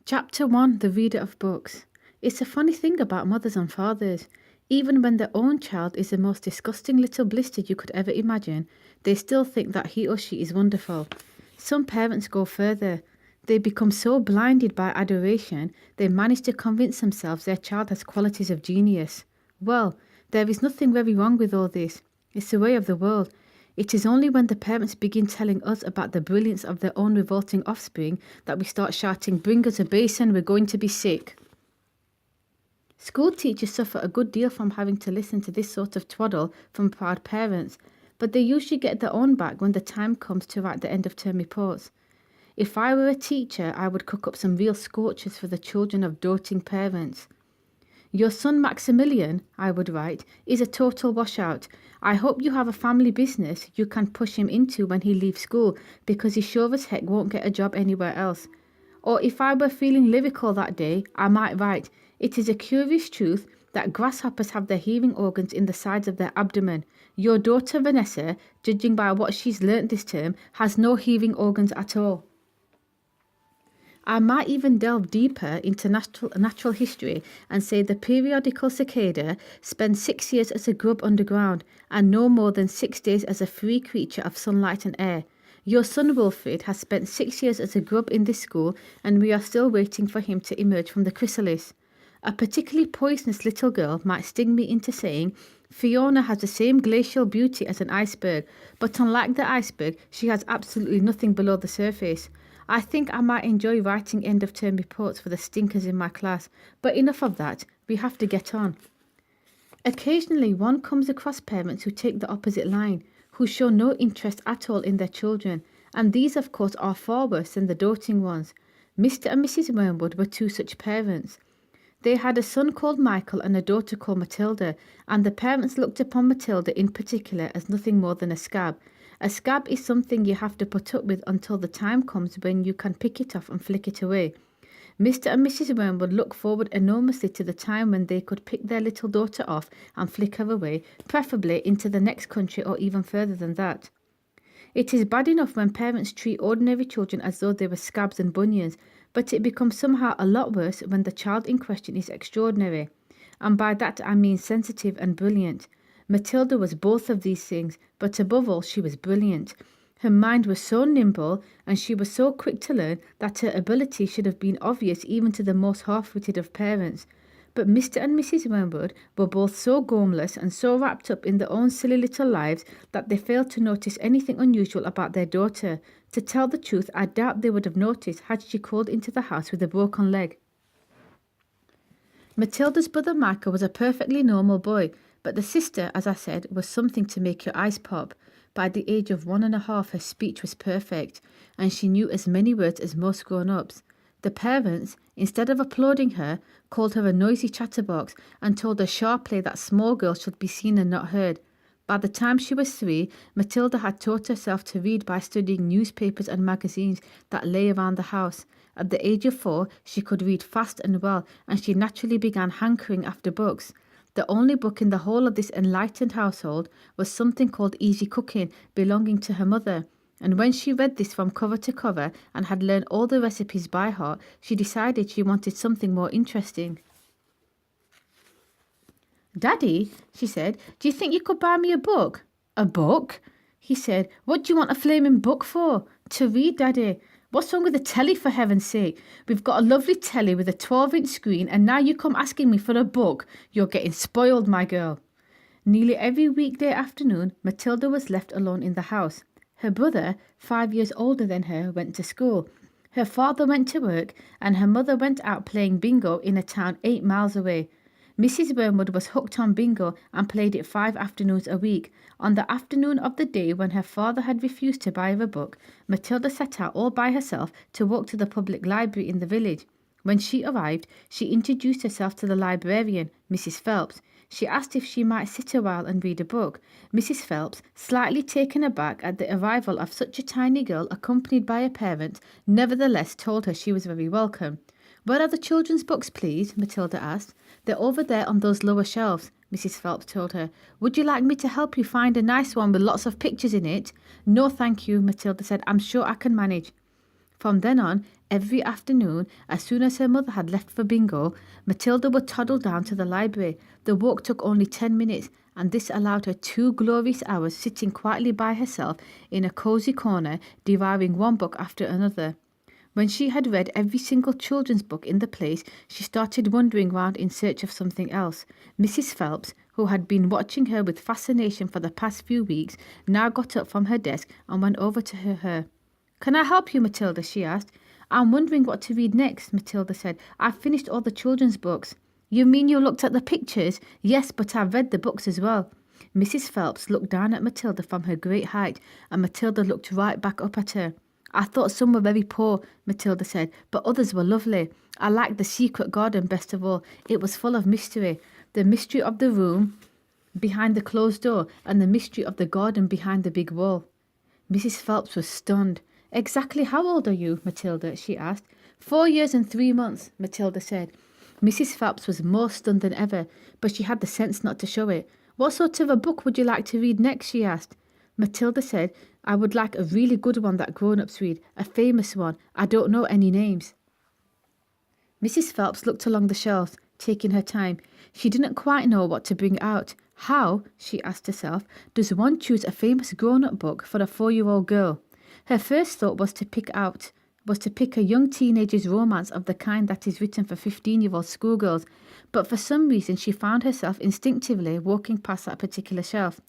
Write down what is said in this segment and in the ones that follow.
Chapter 1: The Reader of Books. It's a funny thing about mothers and fathers. Even when their own child is the most disgusting little blister you could ever imagine, they still think that he or she is wonderful. Some parents go further. They become so blinded by adoration, they manage to convince themselves their child has qualities of genius. Well, there is nothing very wrong with all this. It's the way of the world. It is only when the parents begin telling us about the brilliance of their own revolting offspring that we start shouting, "Bring us a basin, we're going to be sick." School teachers suffer a good deal from having to listen to this sort of twaddle from proud parents, but they usually get their own back when the time comes to write the end-of-term reports. If I were a teacher, I would cook up some real scorchers for the children of doting parents. "Your son Maximilian," I would write, "is a total washout. I hope you have a family business you can push him into when he leaves school, because he sure as heck won't get a job anywhere else." Or if I were feeling lyrical that day, I might write, "It is a curious truth that grasshoppers have their hearing organs in the sides of their abdomen. Your daughter Vanessa, judging by what she's learnt this term, has no hearing organs at all." I might even delve deeper into natural history and say the periodical cicada spends 6 years as a grub underground and no more than 6 days as a free creature of sunlight and air. Your son Wilfrid has spent 6 years as a grub in this school, and we are still waiting for him to emerge from the chrysalis. A particularly poisonous little girl might sting me into saying, "Fiona has the same glacial beauty as an iceberg, but unlike the iceberg, she has absolutely nothing below the surface." I think I might enjoy writing end-of-term reports for the stinkers in my class, but enough of that, we have to get on. Occasionally one comes across parents who take the opposite line, who show no interest at all in their children, and these of course are far worse than the doting ones. Mr. and Mrs. Wormwood were two such parents. They had a son called Michael and a daughter called Matilda, and the parents looked upon Matilda in particular as nothing more than a scab. A scab is something you have to put up with until the time comes when you can pick it off and flick it away. Mr. and Mrs. Wormwood looked forward enormously to the time when they could pick their little daughter off and flick her away, preferably into the next country or even further than that. It is bad enough when parents treat ordinary children as though they were scabs and bunions, but it becomes somehow a lot worse when the child in question is extraordinary. And by that I mean sensitive and brilliant. Matilda was both of these things, but above all she was brilliant. Her mind was so nimble and she was so quick to learn that her ability should have been obvious even to the most half-witted of parents. But Mr. and Mrs. Wormwood were both so gormless and so wrapped up in their own silly little lives that they failed to notice anything unusual about their daughter. To tell the truth, I doubt they would have noticed had she crawled into the house with a broken leg. Matilda's brother Michael was a perfectly normal boy, but the sister, as I said, was something to make your eyes pop. By the age of 1.5, her speech was perfect, and she knew as many words as most grown-ups. The parents, instead of applauding her, called her a noisy chatterbox and told her sharply that small girls should be seen and not heard. By the time she was 3, Matilda had taught herself to read by studying newspapers and magazines that lay around the house. At the age of 4, she could read fast and well, and she naturally began hankering after books. The only book in the whole of this enlightened household was something called Easy Cooking, belonging to her mother. And when she read this from cover to cover and had learned all the recipes by heart, she decided she wanted something more interesting. "Daddy," she said, "do you think you could buy me a book?" "A book?" he said. "What do you want a flaming book for?" "To read, Daddy." "What's wrong with the telly, for heaven's sake? We've got a lovely telly with a 12-inch screen, and now you come asking me for a book. You're getting spoiled, my girl." Nearly every weekday afternoon, Matilda was left alone in the house. Her brother, 5 years older than her, went to school. Her father went to work, and her mother went out playing bingo in a town 8 miles away. Mrs. Wormwood was hooked on bingo and played it 5 afternoons a week. On the afternoon of the day when her father had refused to buy her a book, Matilda set out all by herself to walk to the public library in the village. When she arrived, she introduced herself to the librarian, Mrs. Phelps. She asked if she might sit a while and read a book. Mrs. Phelps, slightly taken aback at the arrival of such a tiny girl accompanied by a parent, nevertheless told her she was very welcome. "Where are the children's books, please?" Matilda asked. "They're over there on those lower shelves," Mrs. Phelps told her. "Would you like me to help you find a nice one with lots of pictures in it?" "No, thank you," Matilda said. "I'm sure I can manage." From then on, every afternoon, as soon as her mother had left for bingo, Matilda would toddle down to the library. The walk took only 10 minutes, and this allowed her 2 glorious hours sitting quietly by herself in a cosy corner, devouring one book after another. When she had read every single children's book in the place, she started wandering round in search of something else. Mrs. Phelps, who had been watching her with fascination for the past few weeks, now got up from her desk and went over to her. "Can I help you, Matilda?" she asked. "I'm wondering what to read next," Matilda said. "I've finished all the children's books." "You mean you looked at the pictures?" "Yes, but I've read the books as well." Mrs. Phelps looked down at Matilda from her great height, and Matilda looked right back up at her. "I thought some were very poor," Matilda said, "but others were lovely. I liked The Secret Garden best of all. It was full of mystery. The mystery of the room behind the closed door, and the mystery of the garden behind the big wall." Mrs. Phelps was stunned. "Exactly how old are you, Matilda?" she asked. 4 years and 3 months, Matilda said. Mrs. Phelps was more stunned than ever, but she had the sense not to show it. "What sort of a book would you like to read next?" she asked. Matilda said, "I would like a really good one that grown-ups read, a famous one. I don't know any names." Mrs. Phelps looked along the shelves, taking her time. She didn't quite know what to bring out. How, she asked herself, does one choose a famous grown-up book for a 4-year-old girl? Her first thought was to pick a young teenager's romance of the kind that is written for 15-year-old schoolgirls, but for some reason she found herself instinctively walking past that particular shelf.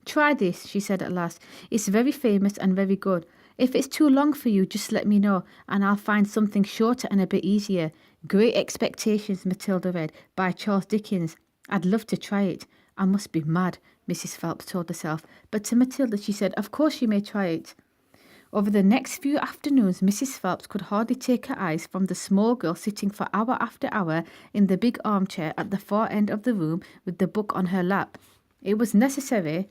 "Try this," she said at last. "It's very famous and very good. If it's too long for you, just let me know, and I'll find something shorter and a bit easier." Great Expectations, Matilda read, by Charles Dickens. "I'd love to try it. I must be mad," Mrs. Phelps told herself, but to Matilda she said, "Of course you may try it." Over the next few afternoons, Mrs. Phelps could hardly take her eyes from the small girl sitting for hour after hour in the big armchair at the far end of the room with the book on her lap. It was necessary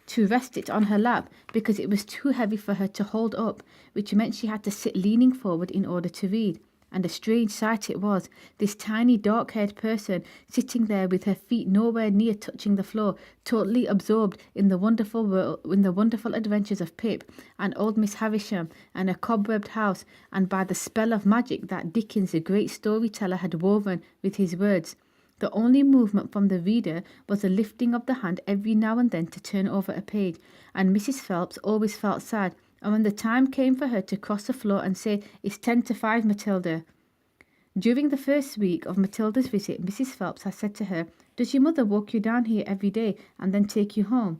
to rest it on her lap because it was too heavy for her to hold up, which meant she had to sit leaning forward in order to read. And a strange sight it was, this tiny dark-haired person sitting there with her feet nowhere near touching the floor, totally absorbed in the wonderful adventures of Pip and old Miss Havisham and a cobwebbed house, and by the spell of magic that Dickens, the great storyteller, had woven with his words. The only movement from the reader was a lifting of the hand every now and then to turn over a page, and Mrs. Phelps always felt sad, and when the time came for her to cross the floor and say, "It's 10 to 5, Matilda." During the first week of Matilda's visit, Mrs. Phelps had said to her, "Does your mother walk you down here every day and then take you home?"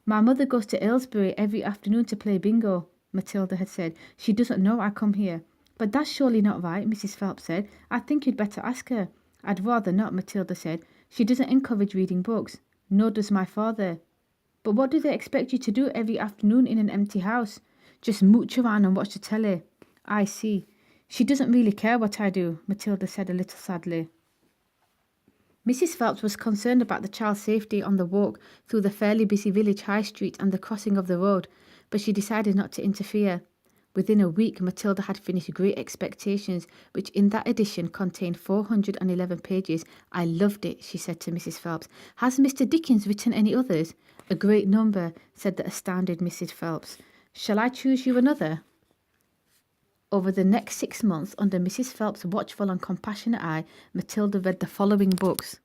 "My mother goes to Aylesbury every afternoon to play bingo," Matilda had said. "She doesn't know I come here." "But that's surely not right," Mrs. Phelps said. "I think you'd better ask her." "I'd rather not," Matilda said. "She doesn't encourage reading books. Nor does my father." "But what do they expect you to do every afternoon in an empty house?" "Just mooch around and watch the telly." "I see. She doesn't really care what I do," Matilda said a little sadly. Mrs. Phelps was concerned about the child's safety on the walk through the fairly busy village high street and the crossing of the road, but she decided not to interfere. Within a week, Matilda had finished Great Expectations, which in that edition contained 411 pages. "I loved it," she said to Mrs. Phelps. "Has Mr. Dickens written any others?" "A great number," said the astounded Mrs. Phelps. "Shall I choose you another?" Over the next 6 months, under Mrs. Phelps' watchful and compassionate eye, Matilda read the following books: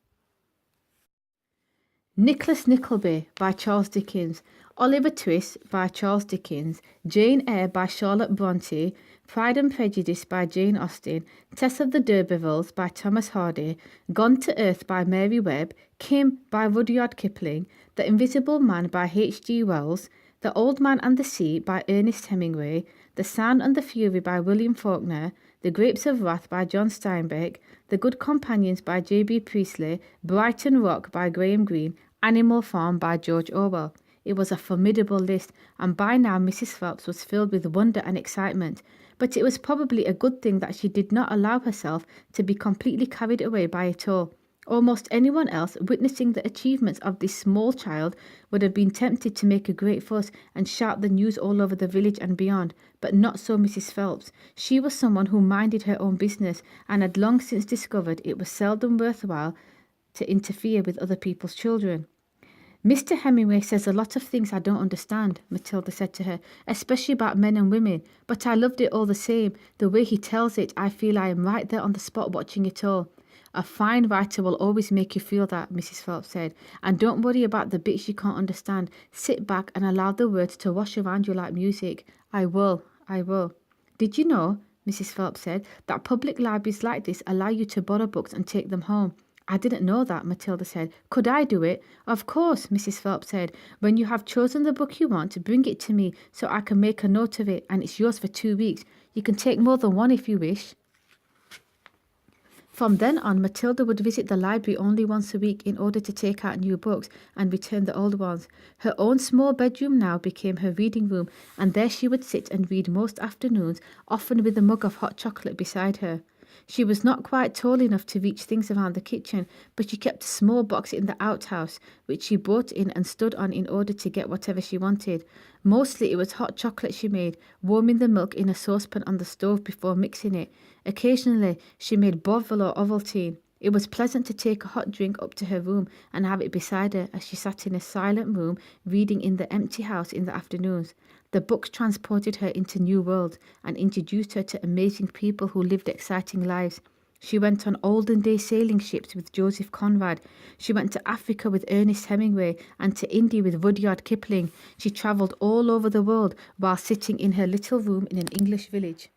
Nicholas Nickleby by Charles Dickens, Oliver Twist by Charles Dickens, Jane Eyre by Charlotte Bronte, Pride and Prejudice by Jane Austen, Tess of the D'Urbervilles by Thomas Hardy, Gone to Earth by Mary Webb, Kim by Rudyard Kipling, The Invisible Man by H.G. Wells, The Old Man and the Sea by Ernest Hemingway, The Sound and the Fury by William Faulkner, The Grapes of Wrath by John Steinbeck, The Good Companions by J.B. Priestley, Brighton Rock by Graham Greene, Animal Farm by George Orwell. It was a formidable list, and by now Mrs. Phelps was filled with wonder and excitement. But it was probably a good thing that she did not allow herself to be completely carried away by it all. Almost anyone else witnessing the achievements of this small child would have been tempted to make a great fuss and shout the news all over the village and beyond, but not so Mrs. Phelps. She was someone who minded her own business and had long since discovered it was seldom worthwhile to interfere with other people's children. Mr. Hemingway says a lot of things I don't understand, Matilda said to her, especially about men and women, but I loved it all the same. The way he tells it, I feel I am right there on the spot watching it all. A fine writer will always make you feel that, Mrs. Phelps said, and don't worry about the bits you can't understand. Sit back and allow the words to wash around you like music. I will. Did you know, Mrs. Phelps said, that public libraries like this allow you to borrow books and take them home? I didn't know that, Matilda said. Could I do it? Of course, Mrs. Phelps said. When you have chosen the book you want, bring it to me so I can make a note of it, and it's yours for 2 weeks. You can take more than one if you wish. From then on, Matilda would visit the library only once a week in order to take out new books and return the old ones. Her own small bedroom now became her reading room, and there she would sit and read most afternoons, often with a mug of hot chocolate beside her. She was not quite tall enough to reach things around the kitchen, but she kept a small box in the outhouse, which she brought in and stood on in order to get whatever she wanted. Mostly it was hot chocolate she made, warming the milk in a saucepan on the stove before mixing it. Occasionally she made Bovril or Ovaltine. It was pleasant to take a hot drink up to her room and have it beside her as she sat in a silent room reading in the empty house in the afternoons. The books transported her into new worlds and introduced her to amazing people who lived exciting lives. She went on olden day sailing ships with Joseph Conrad. She went to Africa with Ernest Hemingway and to India with Rudyard Kipling. She travelled all over the world while sitting in her little room in an English village.